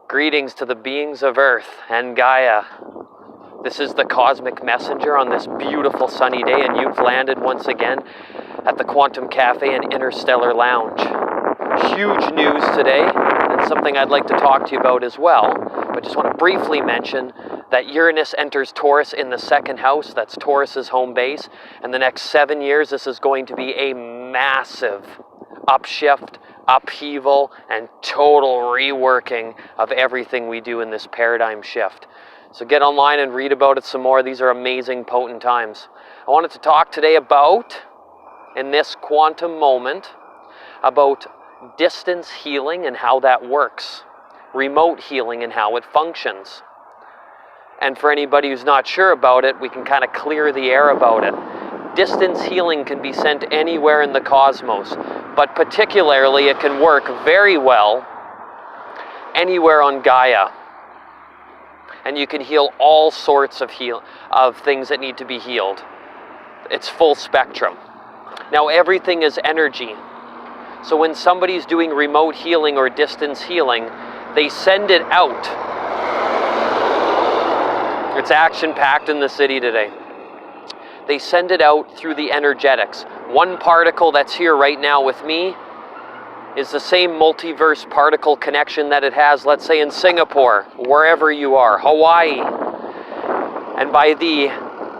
Greetings to the beings of Earth and Gaia. This is the Cosmic Messenger on this beautiful sunny day, and you've landed once again at the Quantum Cafe and Interstellar Lounge. Huge news today, and something I'd like to talk to you about as well. But just want to briefly mention that Uranus enters Taurus in the second house. That's Taurus's home base. And the next 7 years, this is going to be a massive upshift, upheaval, and total reworking of everything we do in this paradigm shift. So get online and read about it some more. These are amazing, potent times. I wanted to talk today about, in this quantum moment, about distance healing and how that works, remote healing and how it functions. And for anybody who's not sure about it, we can kind of clear the air about it. Distance healing can be sent anywhere in the cosmos, but particularly it can work very well anywhere on Gaia. And you can heal all sorts of things that need to be healed. It's full spectrum. Now everything is energy. So when somebody's doing remote healing or distance healing, they send it out. It's action-packed in the city today. They send it out through the energetics. One particle that's here right now with me is the same multiverse particle connection that it has, let's say, in Singapore, wherever you are, Hawaii. And by the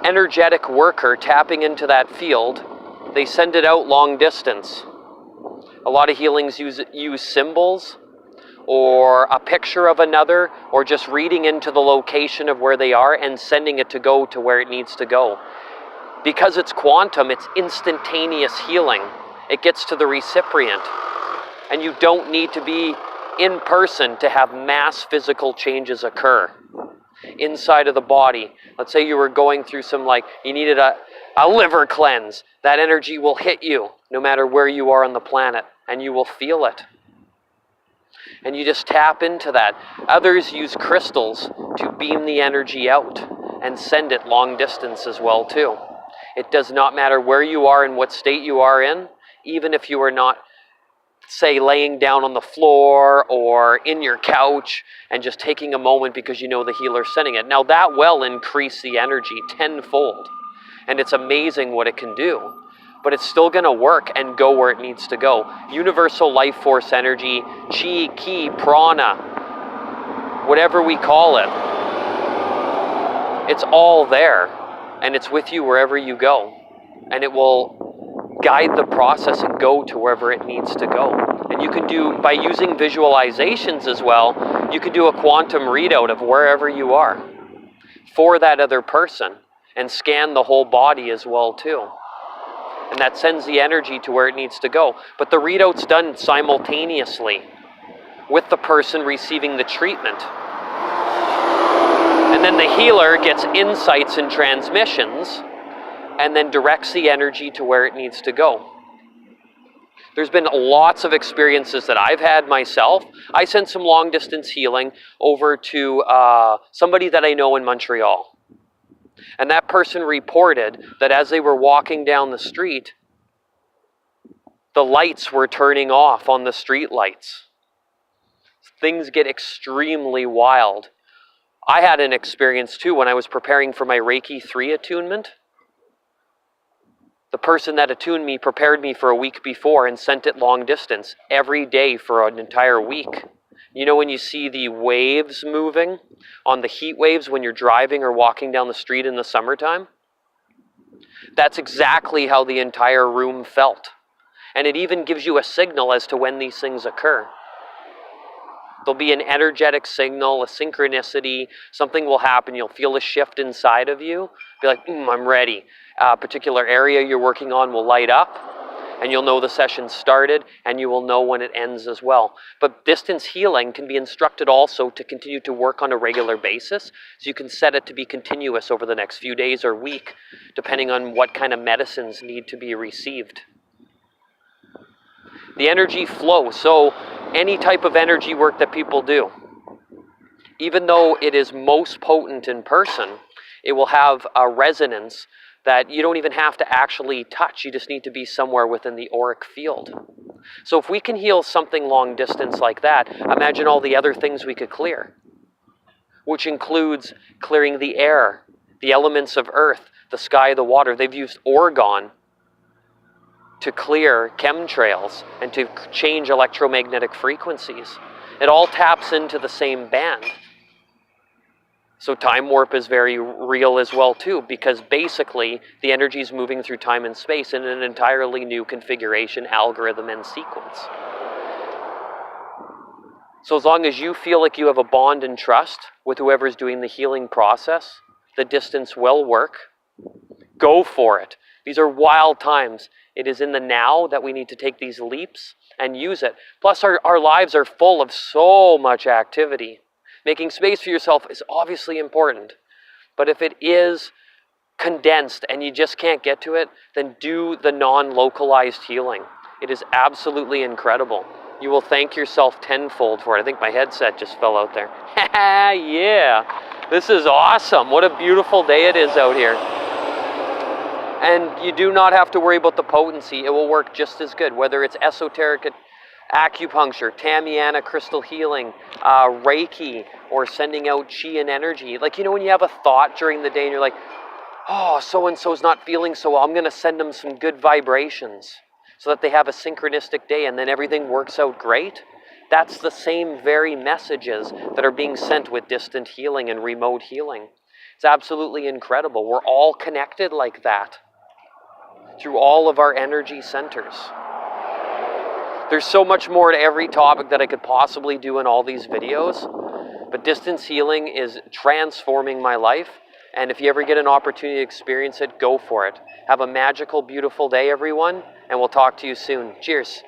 energetic worker tapping into that field, they send it out long distance. A lot of healings use symbols, or a picture of another, or just reading into the location of where they are and sending it to go to where it needs to go. Because it's quantum, it's instantaneous healing. It gets to the recipient. And you don't need to be in person to have mass physical changes occur inside of the body. Let's say you were going through you needed a liver cleanse. That energy will hit you no matter where you are on the planet, and you will feel it. And you just tap into that. Others use crystals to beam the energy out and send it long distance as well too. It does not matter where you are and what state you are in, even if you are not, say, laying down on the floor or in your couch and just taking a moment because you know the healer's sending it. Now that will increase the energy tenfold, and it's amazing what it can do. But it's still going to work and go where it needs to go. Universal life force energy, chi, ki, prana, whatever we call it. It's all there, and it's with you wherever you go. And it will guide the process and go to wherever it needs to go. And you can do, by using visualizations as well, you can do a quantum readout of wherever you are for that other person and scan the whole body as well too. And that sends the energy to where it needs to go. But the readout's done simultaneously with the person receiving the treatment. And then the healer gets insights and transmissions and then directs the energy to where it needs to go. There's been lots of experiences that I've had myself. I sent some long distance healing over to somebody that I know in Montreal. And that person reported that as they were walking down the street, the lights were turning off on the street lights. Things get extremely wild. I had an experience too when I was preparing for my Reiki 3 attunement. The person that attuned me prepared me for a week before and sent it long distance every day for an entire week. You know when you see the waves moving on the heat waves when you're driving or walking down the street in the summertime? That's exactly how the entire room felt. And it even gives you a signal as to when these things occur. There'll be an energetic signal, a synchronicity, something will happen, you'll feel a shift inside of you. Be like, I'm ready. A particular area you're working on will light up. And you'll know the session started, and you will know when it ends as well. But distance healing can be instructed also to continue to work on a regular basis, so you can set it to be continuous over the next few days or week, depending on what kind of medicines need to be received. The energy flow, so any type of energy work that people do, even though it is most potent in person, it will have a resonance that you don't even have to actually touch. You just need to be somewhere within the auric field. So if we can heal something long distance like that, imagine all the other things we could clear, which includes clearing the air, the elements of earth, the sky, the water. They've used orgone to clear chemtrails and to change electromagnetic frequencies. It all taps into the same band. So time warp is very real as well too, because basically the energy is moving through time and space in an entirely new configuration, algorithm, and sequence. So as long as you feel like you have a bond and trust with whoever's doing the healing process, the distance will work. Go for it. These are wild times. It is in the now that we need to take these leaps and use it. Plus our lives are full of so much activity. Making space for yourself is obviously important, but if it is condensed and you just can't get to it, then do the non-localized healing. It is absolutely incredible. You will thank yourself tenfold for it. I think my headset just fell out there. Yeah, this is awesome. What a beautiful day it is out here. And you do not have to worry about the potency. It will work just as good, whether it's esoteric acupuncture, Tamiana crystal healing, Reiki, or sending out chi and energy. Like, you know, when you have a thought during the day and you're like, oh, so-and-so's not feeling so well, I'm going to send them some good vibrations so that they have a synchronistic day and then everything works out great. That's the same very messages that are being sent with distant healing and remote healing. It's absolutely incredible. We're all connected like that through all of our energy centers. There's so much more to every topic that I could possibly do in all these videos, but distance healing is transforming my life, and if you ever get an opportunity to experience it, go for it. Have a magical, beautiful day, everyone, and we'll talk to you soon. Cheers.